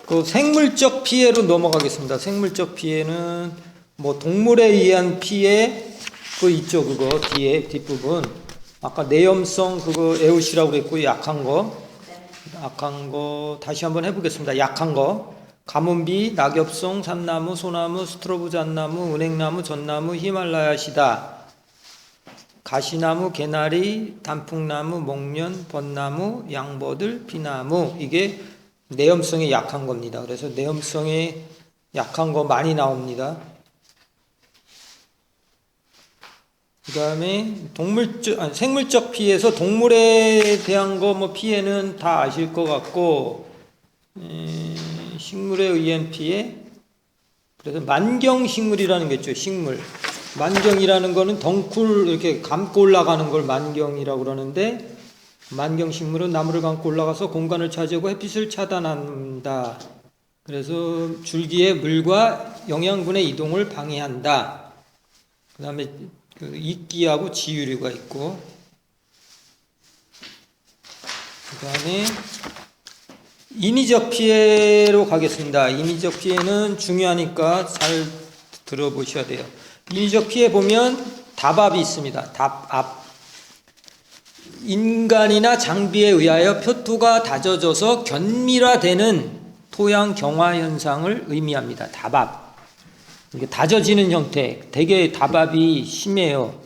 그 생물적 피해로 넘어가겠습니다. 생물적 피해는 뭐 동물에 의한 피해 그 있죠. 그거 뒤에 뒷부분 아까 내염성 그거 에우시라고 그랬고 약한 거 다시 한번 해보겠습니다. 약한 거 가뭄비, 낙엽송, 산나무, 소나무, 스트로브 잣나무, 은행나무, 전나무, 히말라야 시다, 가시나무, 개나리, 단풍나무, 목련, 벚나무, 양버들, 피나무. 이게 내염성에 약한 겁니다. 그래서 내염성에 약한 거 많이 나옵니다. 그 다음에 생물적 피해에서 동물에 대한 거 뭐 피해는 다 아실 것 같고, 식물에 의한 피해. 그래서 만경식물이라는 게 있죠. 식물. 만경이라는 거는 덩쿨 이렇게 감고 올라가는 걸 만경이라고 그러는데, 만경식물은 나무를 감고 올라가서 공간을 차지하고 햇빛을 차단한다. 그래서 줄기에 물과 영양분의 이동을 방해한다. 그 다음에 그 이끼하고 지유류가 있고, 그 다음에 인위적 피해로 가겠습니다. 인위적 피해는 중요하니까 잘 들어보셔야 돼요. 인위적 피해 보면 답압이 있습니다. 답압. 인간이나 장비에 의하여 표토가 다져져서 견밀화되는 토양 경화 현상을 의미합니다. 답압. 이게 다져지는 형태. 되게 답압이 심해요.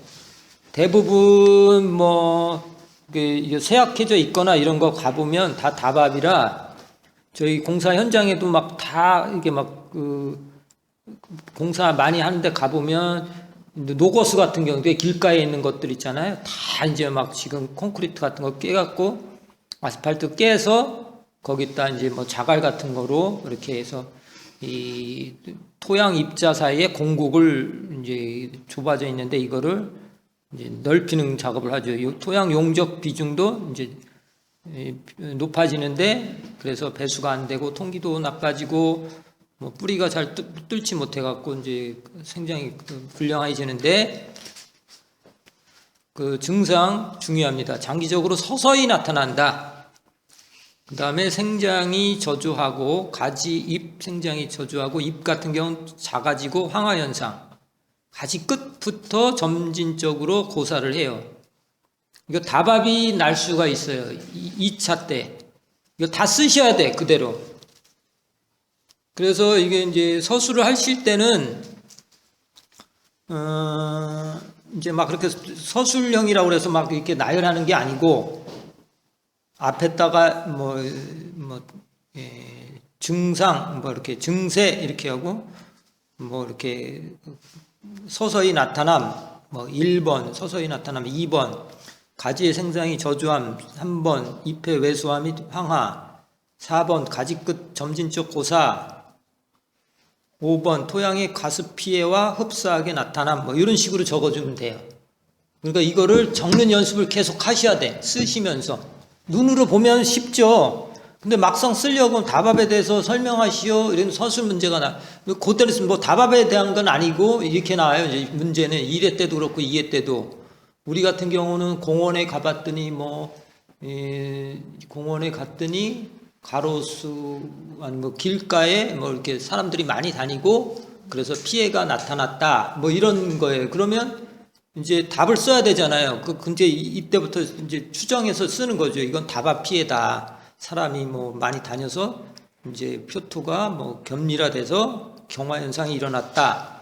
대부분 뭐 이게 쇠약해져 있거나 이런 거 가보면 다 답압이라, 저희 공사 현장에도 막 다 이게 막 공사 많이 하는데 가보면 노거스 같은 경우도 길가에 있는 것들 있잖아요. 다 이제 막 지금 콘크리트 같은 거 깨갖고 아스팔트 깨서 거기다 이제 뭐 자갈 같은 거로 이렇게 해서 이 토양 입자 사이에 공국을 이제 좁아져 있는데 이거를 이제 넓히는 작업을 하죠. 토양 용적 비중도 이제 높아지는데, 그래서 배수가 안 되고 통기도 나빠지고 뭐 뿌리가 잘 뚫지 못해 갖고 이제 생장이 불량해지는데, 그 증상 중요합니다. 장기적으로 서서히 나타난다. 그 다음에 생장이 저조하고 가지, 잎 생장이 저조하고 잎 같은 경우는 작아지고 황화 현상. 가지 끝부터 점진적으로 고사를 해요. 이거 답압이 날 수가 있어요. 2차 때. 이거 다 쓰셔야 돼, 그대로. 그래서 이게 이제 서술을 하실 때는, 이제 막 그렇게 서술형이라고 해서 막 이렇게 나열하는 게 아니고, 앞에다가 증상, 뭐 이렇게 증세 이렇게 하고, 뭐 이렇게 서서히 나타남, 뭐 1번, 서서히 나타남 2번, 가지의 생장이 저조함 3번, 잎의 왜소함 및 황화 4번, 가지 끝 점진적 고사 5번, 토양의 가습 피해와 흡사하게 나타남, 뭐 이런 식으로 적어주면 돼요. 그러니까 이거를 적는 연습을 계속 하셔야 돼. 쓰시면서. 눈으로 보면 쉽죠. 근데 막상 쓰려고 답압에 대해서 설명하시오 이런 서술 문제가 나. 그때는 뭐 답압에 대한 건 아니고 이렇게 나와요. 이제 문제는 1회 때도 그렇고 2회 때도. 우리 같은 경우는 공원에 가봤더니 공원에 갔더니 가로수 아니 뭐 길가에 뭐 이렇게 사람들이 많이 다니고 그래서 피해가 나타났다. 뭐 이런 거예요. 그러면 이제 답을 써야 되잖아요. 이제 이때부터 이제 추정해서 쓰는 거죠. 이건 답압 피해다. 사람이 뭐 많이 다녀서 이제 표토가 뭐 견밀화돼서 경화 현상이 일어났다.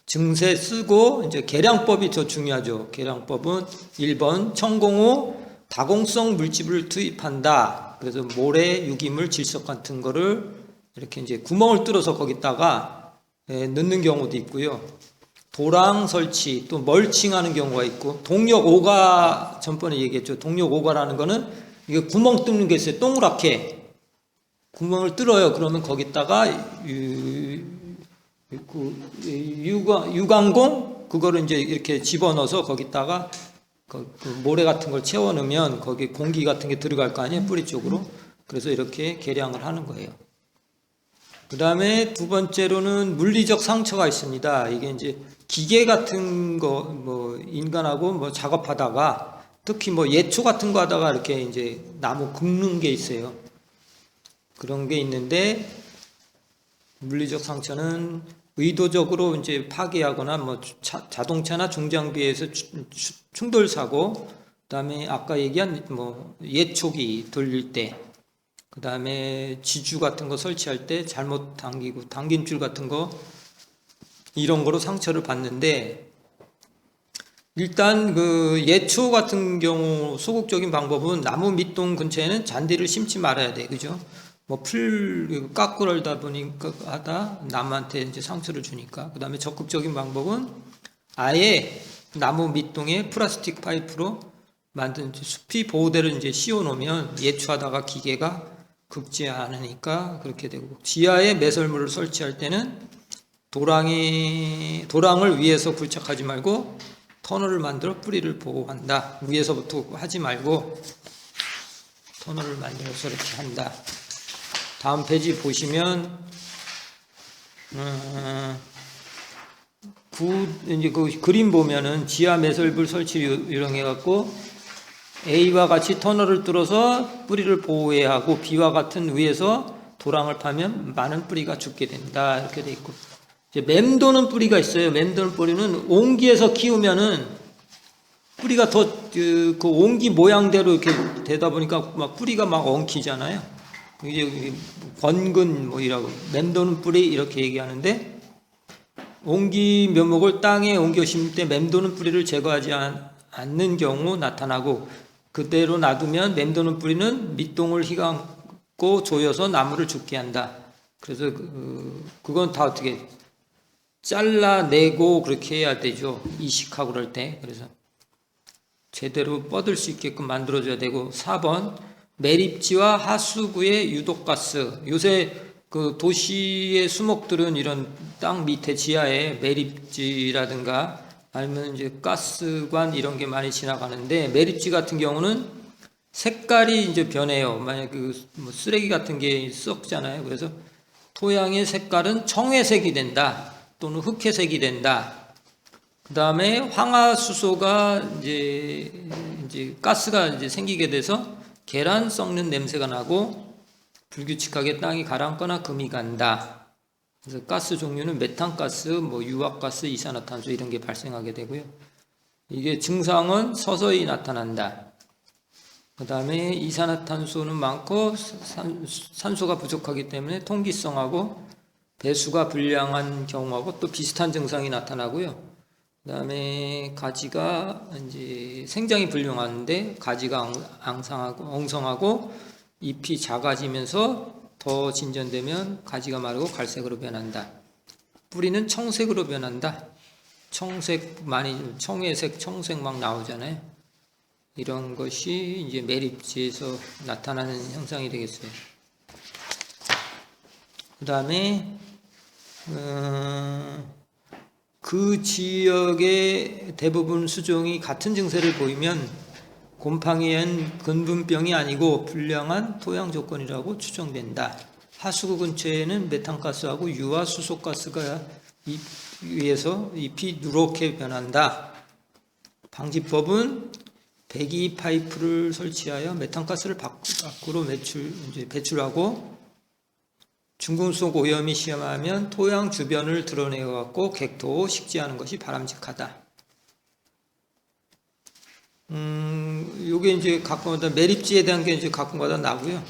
증세 쓰고 이제 계량법이 더 중요하죠. 계량법은 1번 천공후 다공성 물질을 투입한다. 그래서 모래, 유기물, 질석 같은 거를 이렇게 이제 구멍을 뚫어서 거기다가 넣는 경우도 있고요. 도랑 설치, 또 멀칭하는 경우가 있고, 동력 오가 전번에 얘기했죠. 동력 오가라는 거는 이게 구멍 뚫는 게 있어요. 동그랗게 구멍을 뚫어요. 그러면 거기다가 유광공 그거를 이제 이렇게 집어넣어서 거기다가 그 모래 같은 걸 채워 넣으면 거기 공기 같은 게 들어갈 거 아니에요. 뿌리 쪽으로. 그래서 이렇게 계량을 하는 거예요. 그 다음에 두 번째로는 물리적 상처가 있습니다. 이게 이제 기계 같은 거, 뭐, 인간하고 뭐 작업하다가, 특히 뭐 예초 같은 거 하다가 이렇게 이제 나무 긁는 게 있어요. 그런 게 있는데, 물리적 상처는 의도적으로 이제 파괴하거나 뭐 자동차나 중장비에서 충돌 사고, 그다음에 아까 얘기한 뭐 예초기 돌릴 때, 그다음에 지주 같은 거 설치할 때 잘못 당긴 줄 같은 거, 이런 거로 상처를 받는데, 일단 그 예초 같은 경우 소극적인 방법은 나무 밑동 근처에는 잔디를 심지 말아야 돼, 그죠? 뭐 풀 깎고 널다 보니까 하다 나무한테 이제 상처를 주니까. 그다음에 적극적인 방법은 아예 나무 밑동에 플라스틱 파이프로 만든 숲이 보호대를 이제 씌워 놓으면 예초하다가 기계가 긁지 않으니까 그렇게 되고, 지하에 매설물을 설치할 때는 도랑을 위에서 굴착하지 말고 터널을 만들어 뿌리를 보호한다. 위에서부터 하지 말고 터널을 만들어서 이렇게 한다. 다음 페이지 보시면 이제 그 그림 보면은 지하 매설물 설치를 요령해 갖고 A와 같이 터널을 뚫어서 뿌리를 보호해야 하고, B와 같은 위에서 도랑을 파면 많은 뿌리가 죽게 된다. 이렇게 돼 있고, 이제 맴도는 뿌리가 있어요. 맴도는 뿌리는 온기에서 키우면은 뿌리가 더 그 온기 모양대로 이렇게 되다 보니까 막 뿌리가 막 엉키잖아요. 이제 권근 뭐이라고 맴도는 뿌리 이렇게 얘기하는데, 온기 묘목을 땅에 옮겨 심을 때 맴도는 뿌리를 제거하지 않는 경우 나타나고, 그대로 놔두면 맴도는 뿌리는 밑동을 휘감고 조여서 나무를 죽게 한다. 그래서 그건 다 어떻게 잘라내고 그렇게 해야 되죠. 이식하고 그럴 때. 그래서 제대로 뻗을 수 있게끔 만들어줘야 되고, 4번 매립지와 하수구의 유독가스. 요새 그 도시의 수목들은 이런 땅 밑에 지하에 매립지라든가 아니면 이제 가스관 이런 게 많이 지나가는데, 매립지 같은 경우는 색깔이 이제 변해요. 만약 뭐 쓰레기 같은 게 썩잖아요. 그래서 토양의 색깔은 청회색이 된다 또는 흑회색이 된다. 그 다음에 황화수소가 이제 가스가 이제 생기게 돼서 계란 썩는 냄새가 나고, 불규칙하게 땅이 가라앉거나 금이 간다. 그래서 가스 종류는 메탄가스, 뭐 유압가스, 이산화탄소 이런 게 발생하게 되고요. 이게 증상은 서서히 나타난다. 그 다음에 이산화탄소는 많고 산소가 부족하기 때문에 통기성하고 배수가 불량한 경우하고 또 비슷한 증상이 나타나고요. 그 다음에 가지가 이제 생장이 불량한데 가지가 엉성하고 잎이 작아지면서 더 진전되면 가지가 마르고 갈색으로 변한다. 뿌리는 청색으로 변한다. 청회색, 청색 막 나오잖아요. 이런 것이 이제 매립지에서 나타나는 현상이 되겠어요. 그 다음에 그 지역의 대부분 수종이 같은 증세를 보이면 곰팡이엔 근분병이 아니고 불량한 토양 조건이라고 추정된다. 하수구 근처에는 메탄가스하고 유화 수소가스가 잎 위에서 잎이 누렇게 변한다. 방지법은 배기 파이프를 설치하여 메탄가스를 밖으로 배출하고, 중금속 오염이 심하면 토양 주변을 드러내갖고 객토 식지하는 것이 바람직하다. 요게 이제 가끔가다 매립지에 대한 게 이제 가끔가다 나고요.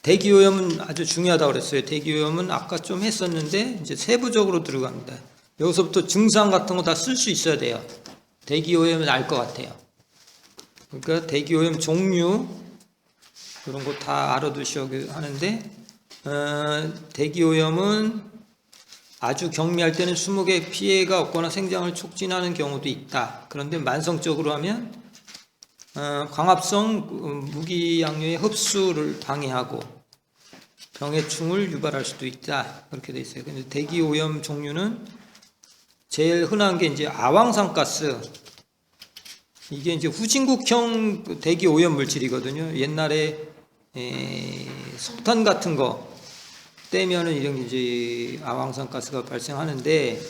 대기오염은 아주 중요하다고 그랬어요. 대기오염은 아까 좀 했었는데 이제 세부적으로 들어갑니다. 여기서부터 증상 같은 거 다 쓸 수 있어야 돼요. 대기오염은 알 것 같아요. 그러니까 대기오염 종류 그런 거 다 알아두셔야 하는데, 대기오염은 아주 경미할 때는 수목에 피해가 없거나 생장을 촉진하는 경우도 있다. 그런데 만성적으로 하면 광합성 무기양료의 흡수를 방해하고 병해충을 유발할 수도 있다. 그렇게 돼 있어요. 근데 대기오염 종류는 제일 흔한 게 이제 아황산가스. 이게 이제 후진국형 대기오염 물질이거든요. 옛날에 석탄 같은 거 떼면은 이런 이제 아황산가스가 발생하는데,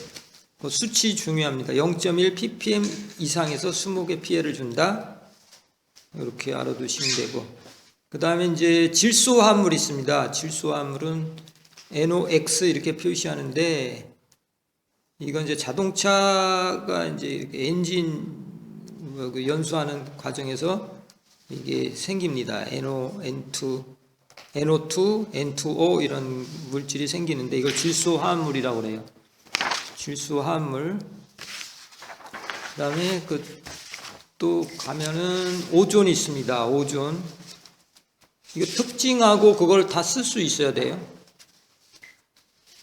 그 수치 중요합니다. 0.1 ppm 이상에서 수목에 피해를 준다. 이렇게 알아두시면 되고, 그 다음에 이제 질소화합물이 있습니다. 질소화합물은 NOx 이렇게 표시하는데, 이건 이제 자동차가 이제 이렇게 엔진 그 연수하는 과정에서 이게 생깁니다. NO2, N2O 이런 물질이 생기는데, 이걸 질소화합물이라고 그래요. 질소화합물. 그다음에 또 가면은 오존이 있습니다. 오존. 이거 특징하고 그걸 다 쓸 수 있어야 돼요.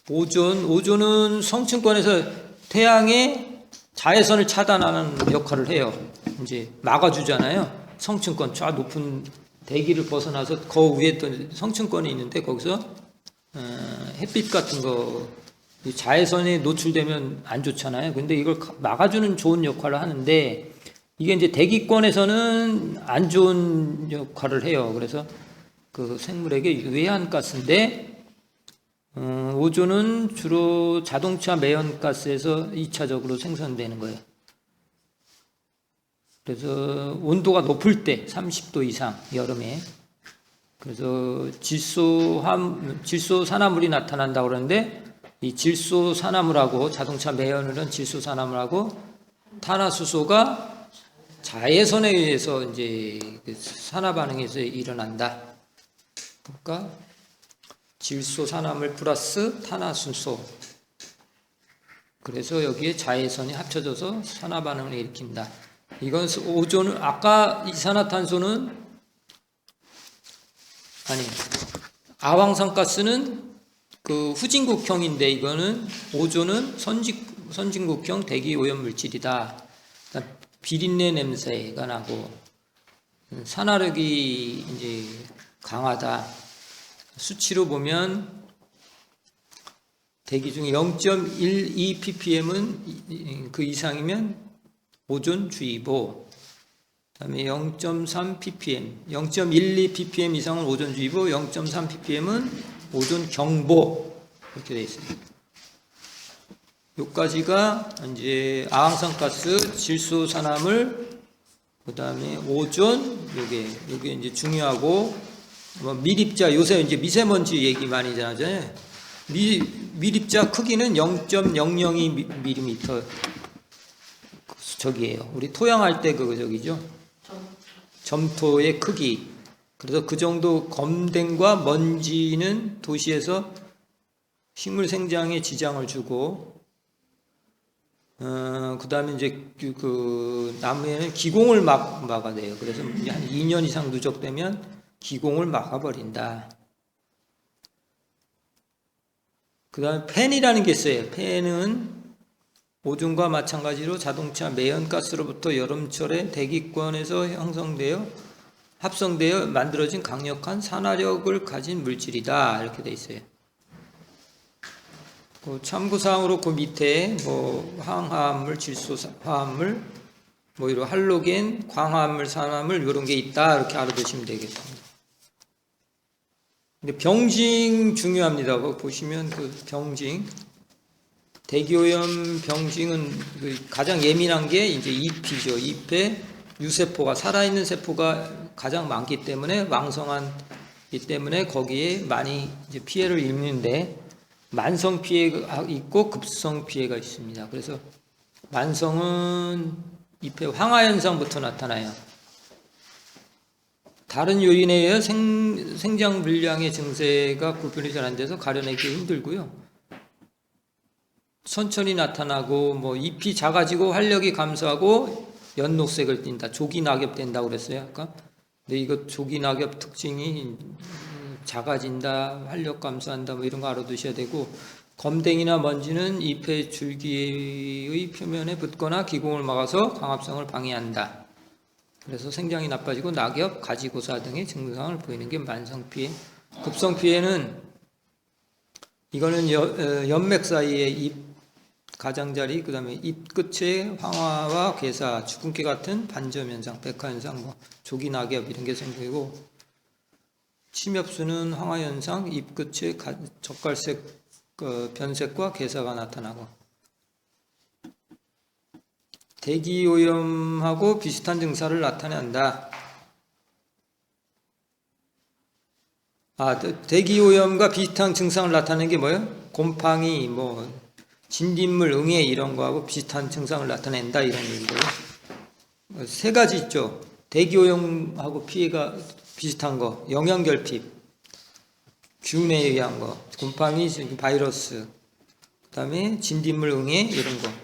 오존은 성층권에서 태양의 자외선을 차단하는 역할을 해요. 이제 막아주잖아요. 성층권 저 높은 대기를 벗어나서 그 위에 또 성층권이 있는데, 거기서 햇빛 같은 거 자외선에 노출되면 안 좋잖아요. 근데 이걸 막아주는 좋은 역할을 하는데, 이게 이제 대기권에서는 안 좋은 역할을 해요. 그래서 그 생물에게 유해한 가스인데, 오존은 주로 자동차 매연가스에서 2차적으로 생성되는 거예요. 그래서 온도가 높을 때 30도 이상 여름에, 그래서 질소산화물이 나타난다고 그러는데, 이 질소산화물하고 자동차 매연은 질소산화물하고 탄화수소가 자외선에 의해서 이제 산화 반응에서 일어난다. 그러니까 질소산화물 플러스 탄화수소. 그래서 여기에 자외선이 합쳐져서 산화 반응을 일으킨다. 이건 오존은, 아까 이산화탄소는 아황산가스는 그 후진국형인데, 이거는 오존은 선진국형 대기오염 물질이다. 그러니까 비린내 냄새가 나고 산화력이 이제 강하다. 수치로 보면 대기 중에 0.12 ppm은 그 이상이면 오존주의보, 그다음에 0.3 ppm, 0.12 ppm 이상은 오존주의보, 0.3 ppm은 오존경보, 이렇게 되어 있습니다. 요까지가 이제 아황산가스, 질소산화물, 그다음에 오존, 요게 이제 중요하고, 뭐 밀입자, 요새 이제 미세먼지 얘기 많이 하잖아요. 밀입자 크기는 0.002mm 저기예요. 우리 토양할 때 저기죠. 점토의 크기. 그래서 그 정도 검댕과 먼지는 도시에서 식물 생장에 지장을 주고, 그 다음에 이제 그 나무에는 기공을 막아내요. 그래서 한 2년 이상 누적되면 기공을 막아버린다. 그 다음에 팬이라는 게 있어요. 팬은 오존과 마찬가지로 자동차 매연가스로부터 여름철에 대기권에서 합성되어 만들어진 강력한 산화력을 가진 물질이다. 이렇게 돼 있어요. 그 참고사항으로 그 밑에 뭐 황화합물, 질소화합물, 뭐 이런 할로겐, 광화합물, 산화물 이런 게 있다. 이렇게 알아두시면 되겠습니다. 근데 병징 중요합니다. 보시면 그 병징, 대기오염 병징은 가장 예민한 게 이제 잎이죠. 잎에 유세포가, 살아있는 세포가 가장 많기 때문에, 왕성하기 때문에 거기에 많이 이제 피해를 입는데, 만성 피해가 있고 급성 피해가 있습니다. 그래서 만성은 잎의 황화 현상부터 나타나요. 다른 요인에 의해 생장 물량의 증세가 구분이 잘 안 돼서 가려내기 힘들고요. 천천히 나타나고, 뭐 잎이 작아지고 활력이 감소하고 연녹색을 띈다. 조기 낙엽 된다고 그랬어요, 아까. 근데 이거 조기 낙엽 특징이 작아진다, 활력 감소한다, 뭐 이런 거 알아두셔야 되고, 검댕이나 먼지는 잎의 줄기의 표면에 붙거나 기공을 막아서 광합성을 방해한다. 그래서 생장이 나빠지고 낙엽, 가지고사 등의 증상을 보이는 게 만성 피해. 급성 피해는 이거는 연맥 사이에 잎 가장자리, 그 다음에 잎 끝에 황화와 괴사, 주근깨 같은 반점 현상, 백화 현상, 뭐 조기 낙엽 이런 게 생기고, 침엽수는 황화 현상, 잎 끝에 젓갈색 변색과 괴사가 나타나고, 대기오염하고 비슷한 증상을 나타낸다. 대기오염과 비슷한 증상을 나타내는 게 뭐예요? 곰팡이, 뭐 진딧물, 응애 이런 거하고 비슷한 증상을 나타낸다 이런 얘기고요. 세 가지 있죠. 대기오염하고 피해가 비슷한 거, 영양결핍, 균에 의한 거, 곰팡이, 바이러스, 그다음에 진딧물, 응애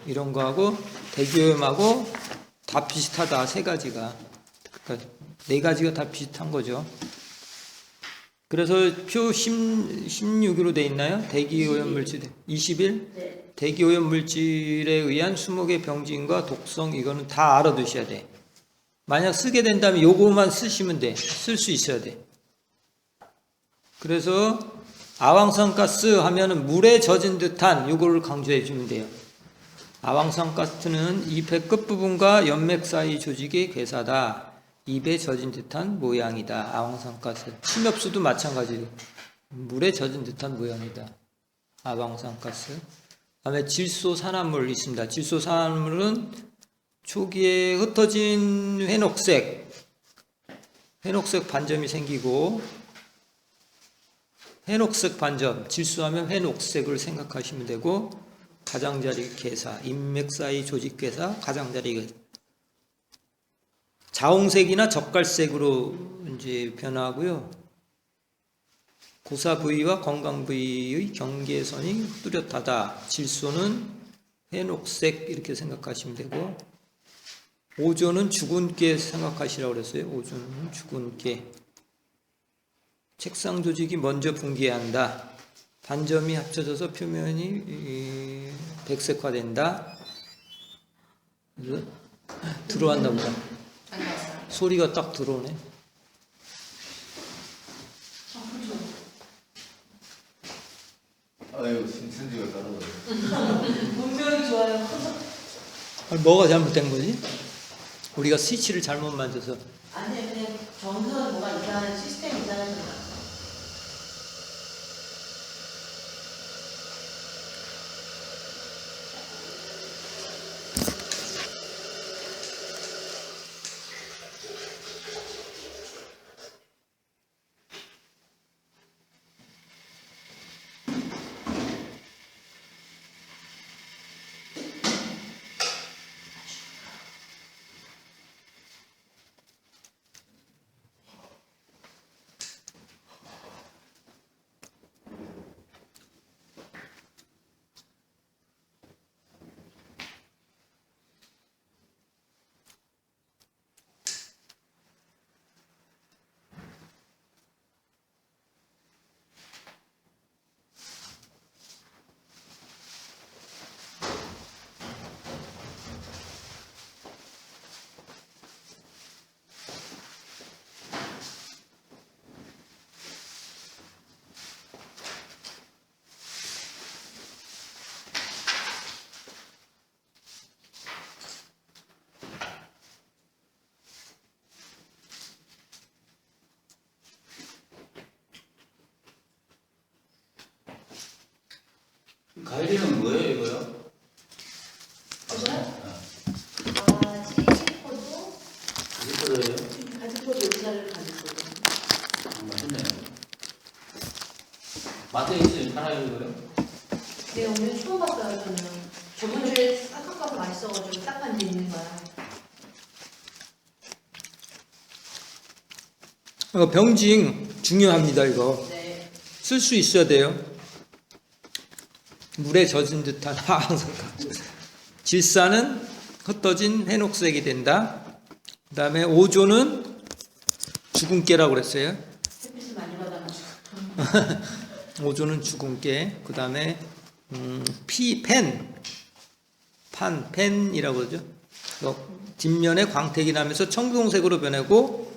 이런 거하고 대기오염하고 다 비슷하다. 세 가지가. 그러니까 네 가지가 다 비슷한 거죠. 그래서 표 16으로 돼 있나요? 대기오염 물질 20일? 네. 대기오염 물질에 의한 수목의 병진과 독성 이거는 다 알아두셔야 돼. 만약 쓰게 된다면 요거만 쓰시면 돼. 쓸 수 있어야 돼. 그래서 아황산가스 하면은 물에 젖은 듯한 요거를 강조해 주면 돼요. 아황산가스는 잎의 끝부분과 연맥 사이 조직의 괴사다. 입에 젖은 듯한 모양이다. 아황산가스. 침엽수도 마찬가지로 물에 젖은 듯한 모양이다. 아황산가스. 다음에 질소산화물 있습니다. 질소산화물은 초기에 흩어진 회녹색 반점이 생기고, 회녹색 반점, 질소하면 회녹색을 생각하시면 되고, 가장자리 괴사, 인맥 사이 조직 괴사, 가장자리 괴사. 자홍색이나 젓갈색으로 이제 변화하고요. 고사 부위와 건강 부위의 경계선이 뚜렷하다. 질소는 회녹색 이렇게 생각하시면 되고, 오존은 죽은 깨 생각하시라고 그랬어요. 오존은 죽은 깨. 책상 조직이 먼저 붕괴한다. 반점이 합쳐져서 표면이 백색화된다. 그래서 들어왔나 보다. 소리가 딱 들어오네. 아유, 신천지가 따라가요. 분명히 좋아요. 뭐가 잘못된 거지? 우리가 스위치를 잘못 만져서. 아니 그냥 정선 뭐가 이상한 시스템 이상해서 그래. 가이드는 뭐예요, 이거요? 이거요? 치즈코도 가지코드예요? 가지코도 의사를 가지코도. 맛있네요. 마트에 있으면 팔아요, 이거요? 네, 오늘 처음 봤어요. 저는 저번 주에 싹 깎아서 맛있어가지고 딱 한 데 있는 거야. 병징 중요합니다. 이거 네. 쓸 수 있어야 돼요. 물에 젖은 듯한 하황산가스. 질산은 흩어진 회녹색이 된다. 그 다음에 오존은 죽은 깨라고 그랬어요. 햇빛을 많이 받아가지고. 오존은 죽은 깨. 그 다음에 펜이라고 그러죠. 뒷면에 광택이 나면서 청동색으로 변하고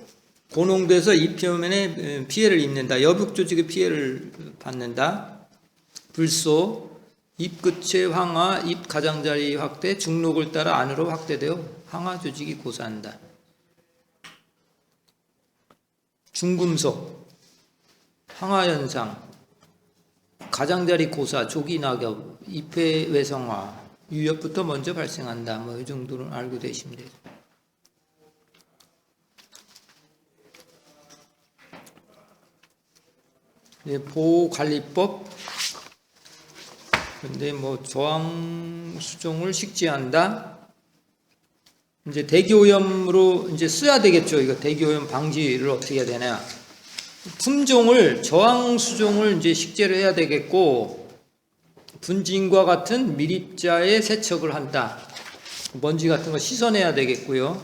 고농돼서 잎 표면에 피해를 입는다. 여북 조직의 피해를 받는다. 불소, 잎 끝의 황화, 잎 가장자리 확대, 중록을 따라 안으로 확대되어 황화 조직이 고사한다. 중금속, 황화 현상, 가장자리 고사, 조기 낙엽, 잎의 외성화, 유엽부터 먼저 발생한다. 뭐 이 정도는 알고 계시면 되죠. 이제 보호관리법. 근데 뭐 저항 수종을 식재한다. 이제 대기오염으로 이제 써야 되겠죠. 이거 대기오염 방지를 어떻게 해야 되냐. 품종을 저항 수종을 이제 식재를 해야 되겠고, 분진과 같은 밀입자에 세척을 한다. 먼지 같은 거 씻어내야 되겠고요.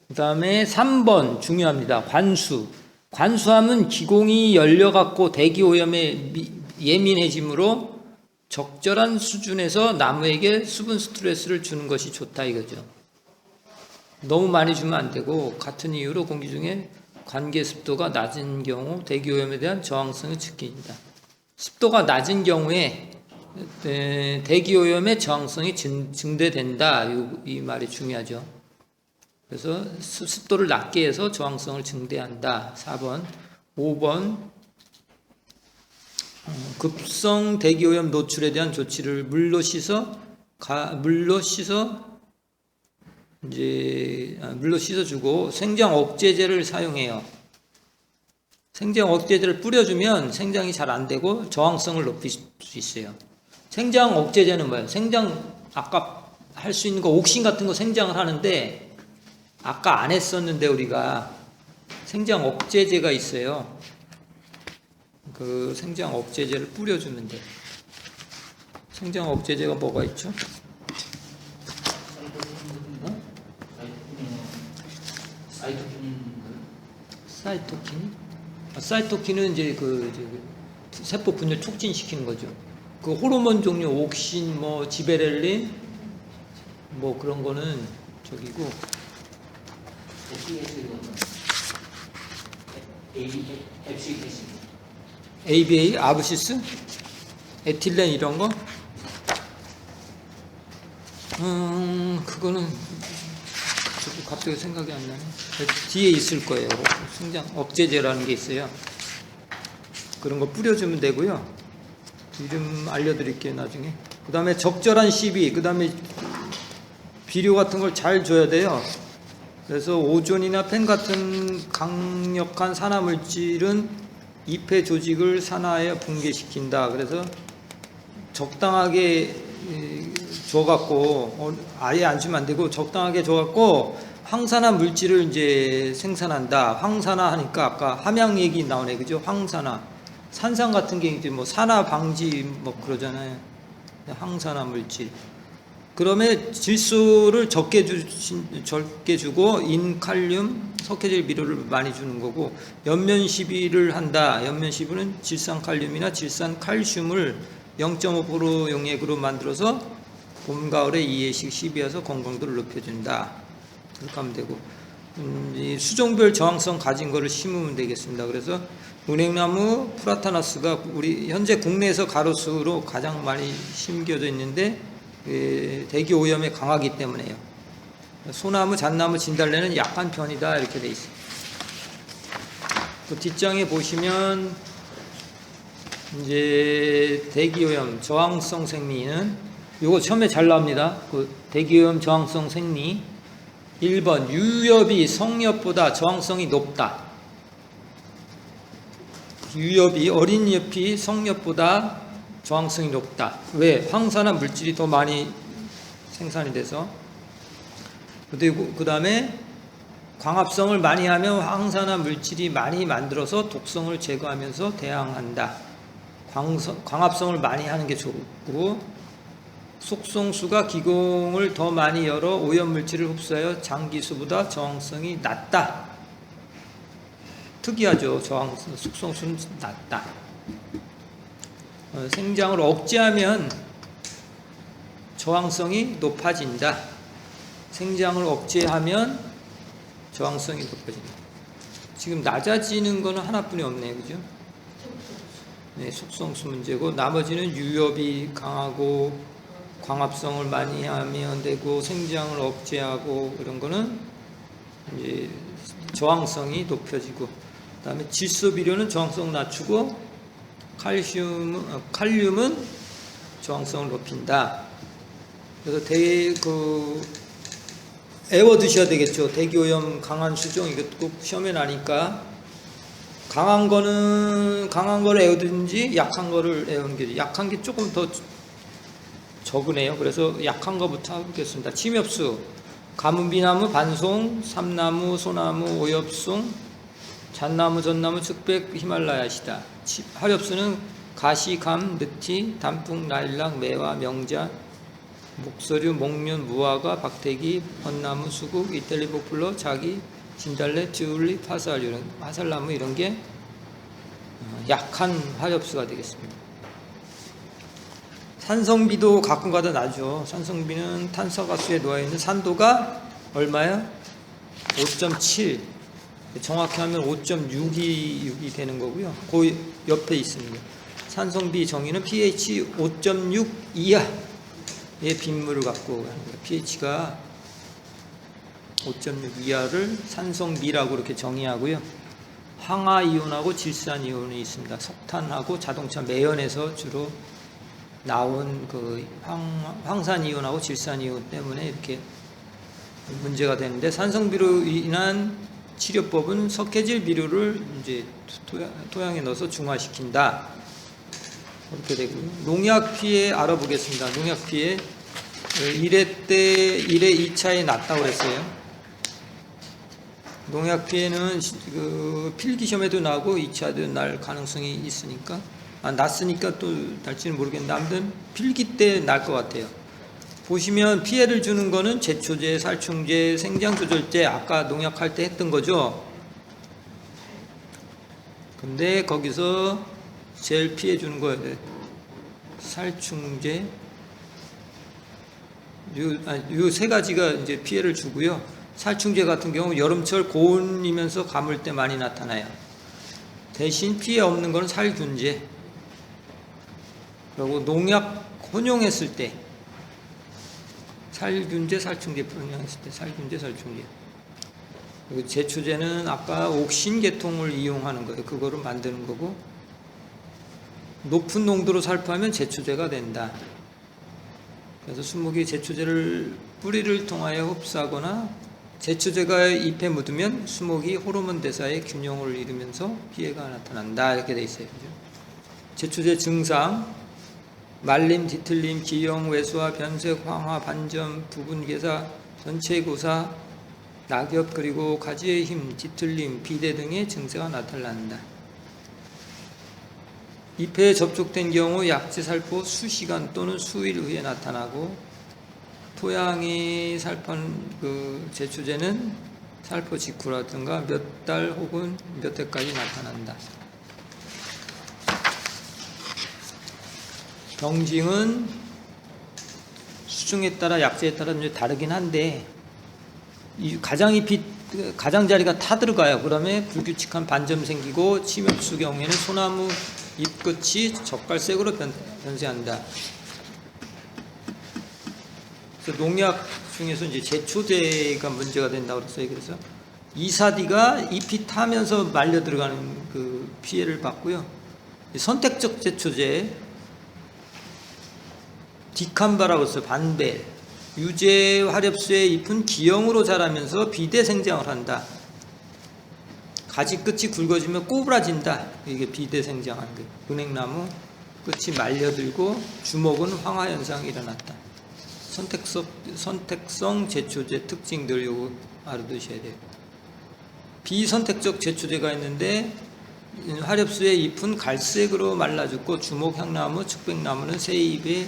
그 다음에 3번 중요합니다. 관수. 관수하면 기공이 열려갖고 대기오염에 예민해지므로 적절한 수준에서 나무에게 수분 스트레스를 주는 것이 좋다 이거죠. 너무 많이 주면 안 되고, 같은 이유로 공기 중에 관계 습도가 낮은 경우 대기오염에 대한 저항성이 증대된다. 습도가 낮은 경우에 대기오염의 저항성이 증대된다. 이 말이 중요하죠. 그래서 습도를 낮게 해서 저항성을 증대한다. 4번. 5번. 급성 대기오염 노출에 대한 조치를 물로 씻어주고 생장 억제제를 사용해요. 생장 억제제를 뿌려주면 생장이 잘 안 되고 저항성을 높일 수 있어요. 생장 억제제는 뭐예요? 생장 아까 할 수 있는 거 옥신 같은 거 생장을 하는데, 아까 안 했었는데 우리가 생장 억제제가 있어요. 그 생장 억제제를 뿌려주면 돼. 생장 억제제가 뭐가 있죠? 사이토킨? 사이토킨은 이제 세포 분열 촉진시키는 거죠. 그 호르몬 종류 옥신, 뭐 지베렐린, 뭐 그런 거는 저기고. ABA, 아브시스, 에틸렌 이런 거? 그거는 저도 갑자기 생각이 안 나네. 뒤에 있을 거예요. 생장 억제제라는 게 있어요. 그런 거 뿌려주면 되고요. 이름 알려드릴게요, 나중에. 그 다음에 적절한 시비, 그 다음에 비료 같은 걸 잘 줘야 돼요. 그래서 오존이나 펜 같은 강력한 산화 물질은 잎의 조직을 산화하여 붕괴시킨다. 그래서 적당하게 줘갖고, 아예 안 주면 안 되고 적당하게 줘갖고 황산화 물질을 이제 생산한다. 황산화 하니까 아까 함양 얘기 나오네, 그죠? 황산화, 산성 같은 게 이제 뭐 산화 방지 뭐 그러잖아요. 황산화 물질. 그러면 질소를 적게 주고 인칼륨, 석회질 비료를 많이 주는 거고, 연면 시비를 한다. 연면 시비는 질산칼륨이나 질산칼슘을 0.5% 용액으로 만들어서 봄, 가을에 2회씩 시비해서 건강도를 높여준다. 그렇게 하면 되고, 이 수종별 저항성 가진 거를 심으면 되겠습니다. 그래서 은행나무, 프라타나스가 우리 현재 국내에서 가로수로 가장 많이 심겨져 있는데, 대기 오염에 강하기 때문에요. 소나무, 잣나무, 진달래는 약한 편이다 이렇게 돼 있어요. 그 뒷장에 보시면 이제 대기오염 저항성 생리는 이거 처음에 잘 나옵니다. 그 대기오염 저항성 생리 1번 유엽이 성엽보다 저항성이 높다. 유엽이 어린 잎이 성엽보다 저항성이 높다. 왜? 황산화 물질이 더 많이 생산이 돼서. 그리고 그 다음에 광합성을 많이 하면 황산화 물질이 많이 만들어서 독성을 제거하면서 대항한다. 광합성을 많이 하는 게 좋고, 속성수가 기공을 더 많이 열어 오염물질을 흡수하여 장기수보다 저항성이 낮다. 특이하죠. 속성수는 낮다. 생장을 억제하면 저항성이 높아진다. 생장을 억제하면 저항성이 높아진다. 지금 낮아지는 거는 하나뿐이 없네요. 그죠? 네, 속성수 문제고, 나머지는 유엽이 강하고 광합성을 많이 하면 되고, 생장을 억제하고, 이런 거는 이제 저항성이 높여지고, 그 다음에 질소 비료는 저항성 낮추고, 칼륨은 저항성을 높인다. 그래서 애워 드셔야 되겠죠. 대기오염 강한 수종, 이것도 꼭 시험에 나니까 강한 거를 애우든지 약한 거를 애우는 게 약한 게 조금 더 적으네요. 그래서 약한 거부터 하겠습니다. 침엽수, 가문비나무, 반송, 삼나무, 소나무, 오엽송, 잣나무, 전나무, 측백, 히말라야시다. 화렵수는 가시, 감, 느티, 단풍, 라일락, 매화, 명자, 목서류, 목련, 무화과, 박대기, 벚나무, 수국, 이탈리 포플러, 자기, 진달래, 튤립, 화살나무 이런 게 약한 화엽수가 되겠습니다. 산성비도 가끔가다 나죠. 산성비는 탄화가스에 놓여있는 산도가 얼마야? 5.7. 정확히 하면 5.6이 되는 거고요. 그 옆에 있습니다. 산성비 정의는 pH 5.6 이하의 빗물을 갖고 하는 거예요. pH가 5.6 이하를 산성비라고 이렇게 정의하고요. 황화이온하고 질산이온이 있습니다. 석탄하고 자동차 매연에서 주로 나온 그 황산이온하고 질산이온 때문에 이렇게 문제가 되는데, 산성비로 인한 치료법은 석회질 비료를 이제 토양에 넣어서 중화시킨다. 그렇게 되고요. 농약 피해 알아보겠습니다. 농약 피해 1회 때 1회 2차에 낮다고 그랬어요. 농약 피해는 그 필기 시험에도 나고 2차도 날 가능성이 있으니까, 났으니까 또 날지는 모르겠는데 아무튼 필기 때 날 것 같아요. 보시면 피해를 주는 거는 제초제, 살충제, 생장조절제, 아까 농약할 때 했던 거죠. 근데 거기서 제일 피해 주는 거예요. 살충제, 요 세 가지가 이제 피해를 주고요. 살충제 같은 경우 여름철 고온이면서 가물 때 많이 나타나요. 대신 피해 없는 거는 살균제, 그리고 농약 혼용했을 때 살균제, 살충제 혼용했을 때 살균제, 살충제. 그리고 제초제는 아까 옥신 계통을 이용하는 거예요. 그거를 만드는 거고, 높은 농도로 살포하면 제초제가 된다. 그래서 수목이 제초제를 뿌리를 통하여 흡수하거나 제초제가 잎에 묻으면 수목이 호르몬 대사의 균형을 잃으면서 피해가 나타난다. 이렇게 돼 있어요. 그죠? 제초제 증상: 말림, 뒤틀림, 기형, 외수화, 변색, 황화, 반점, 부분개사, 전체 고사, 낙엽, 그리고 가지의 힘, 뒤틀림, 비대 등의 증세가 나타난다. 잎에 접촉된 경우 약제 살포 수시간 또는 수일 후에 나타나고, 토양이 살포한 그 제초제는 살포 직후라든가 몇 달 혹은 몇 해까지 나타난다. 병징은 수중에 따라 약제에 따라 이제 다르긴 한데, 이 가장자리가 타 들어가요. 그러면 불규칙한 반점 생기고, 침엽수 경우에는 소나무 잎 끝이 젓갈색으로 변세한다. 그래서 농약 중에서 이제 제초제가 문제가 된다고 그랬어요. 그래서 이사디가 잎이 타면서 말려 들어가는 그 피해를 받고요. 선택적 제초제, 디캄바라고 했어요. 반벨. 유제 화렵수의 잎은 기형으로 자라면서 비대 생장을 한다. 가지 끝이 굵어지면 꼬부라진다. 이게 비대 생장하는 거예요. 은행나무 끝이 말려들고 주먹은 황화 현상이 일어났다. 선택성 제초제 특징들 요거 알아두셔야 돼요. 비선택적 제초제가 있는데, 화렵수의 잎은 갈색으로 말라 죽고 주목, 향나무, 측백나무는 새 잎의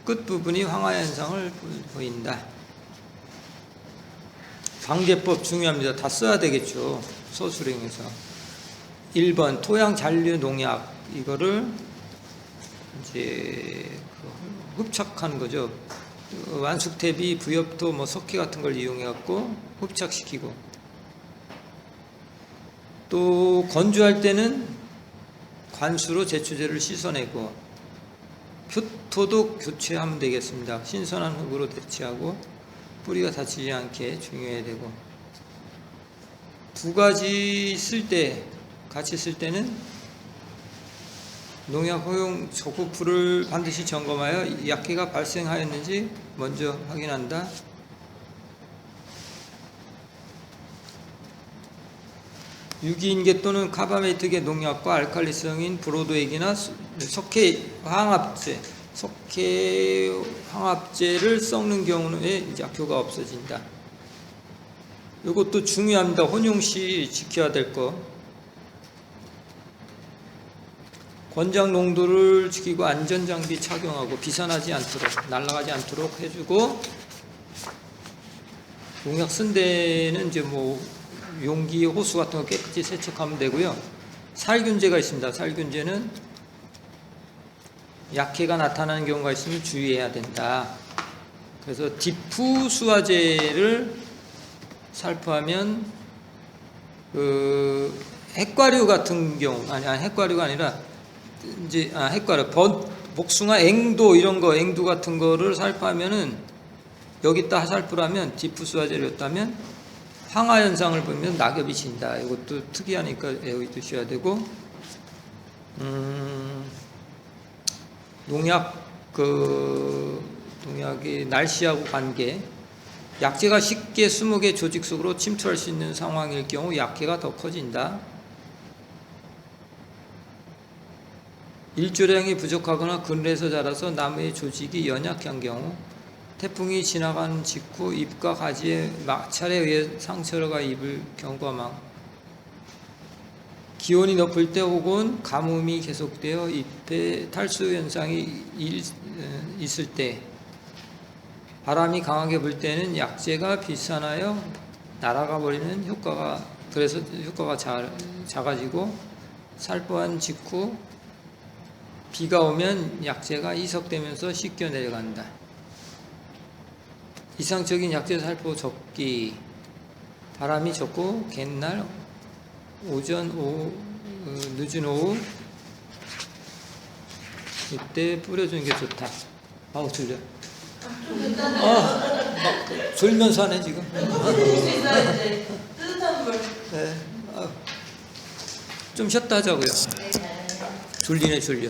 끝부분이 황화 현상을 보인다. 방제법 중요합니다. 다 써야 되겠죠. 서술행에서. 1번 토양 잔류 농약, 이거를 이제 흡착하는 거죠. 완숙탭이 부엽토, 석회 같은 걸 이용해 갖고 흡착시키고, 또 건조할 때는 관수로 제초제를 씻어내고, 표토도 교체하면 되겠습니다. 신선한 흙으로 대체하고 뿌리가 다치지 않게 중요해야 되고, 두 가지 같이 쓸 때는 농약 허용 적후풀을 반드시 점검하여 약해가 발생하였는지 먼저 확인한다. 유기인계 또는 카바메이트계 농약과 알칼리성인 브로드액이나 석회황합제를 섞는 경우에 이제 약효가 없어진다. 이것도 중요합니다. 혼용 시 지켜야 될 거. 권장 농도를 지키고 안전장비 착용하고 비산하지 않도록, 날아가지 않도록 해주고, 농약 쓴 데는 이제 뭐 용기, 호수 같은 거 깨끗이 세척하면 되고요. 살균제가 있습니다. 살균제는 약해가 나타나는 경우가 있으면 주의해야 된다. 그래서 디프수화제를 살포하면 그 핵과류 같은 경우, 아니 핵과류가 아니라 이제 핵과류, 복숭아 앵도 이런 거, 앵두 같은 거를 살포하면은 여기다 살포하면 디프수화제를 했다면 황화 현상을 보면 낙엽이 진다. 이것도 특이하니까 외워 두셔야 되고, 농약의 날씨하고 관계. 약재가 쉽게 수목의 조직 속으로 침투할 수 있는 상황일 경우 약해가 더 커진다. 일조량이 부족하거나 그늘에서 자라서 나무의 조직이 연약한 경우, 태풍이 지나간 직후 잎과 가지에 마찰에 의해 상처가 입을 경우가 많고, 기온이 높을 때 혹은 가뭄이 계속되어 잎에 탈수 현상이 있을 때, 바람이 강하게 불 때는 약재가 비산하여 날아가 버리는 효과가, 그래서 효과가 작아지고, 살포한 직후 비가 오면 약재가 희석되면서 씻겨 내려간다. 이상적인 약재 살포 적기. 바람이 적고 갯날, 오전, 늦은 오후 이때 뿌려주는 게 좋다. 아우 졸려. 막 졸면서 하네 지금. 뜨뜻한 물. 네. 좀 쉬었다 하자고요. 졸리네 졸려.